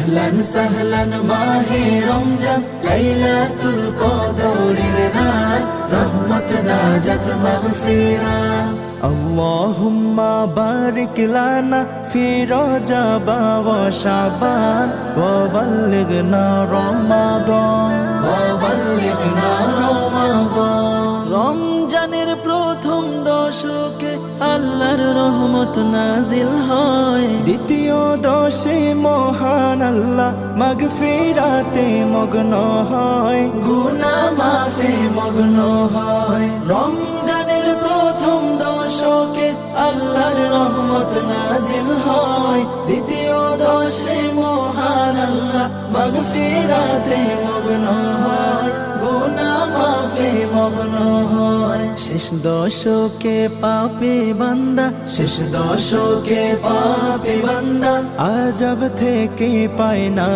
আহলান সাহলান মাহে রমজান, লাইলাতুল কদরের রাত, রহমত নাজাত মাগফিরাত। اللهم بارك لنا في رجب وشعبان وبلغنا رمضان وبلغنا رمضان। রমজানের প্রথম দশকে আল্লাহর রহমত নাজিল হয়, দ্বিতীয় দশে মহান আল্লাহ মাগফিরাতে মগ্ন হয়, গুনাহ মাফে মগ্ন হয়। রমজানের প্রথম দশকে আল্লাহর রহমত নাজিল হয়, দ্বিতীয় দশে মহান আল্লাহ মাগফিরাতে মগ্ন হয়, গুনাহ মাফে মগ্ন হয়। শেষ দশকে পাপী বান্দা, শেষ দশকে পাপী বান্দা আযাব থেকে পায় না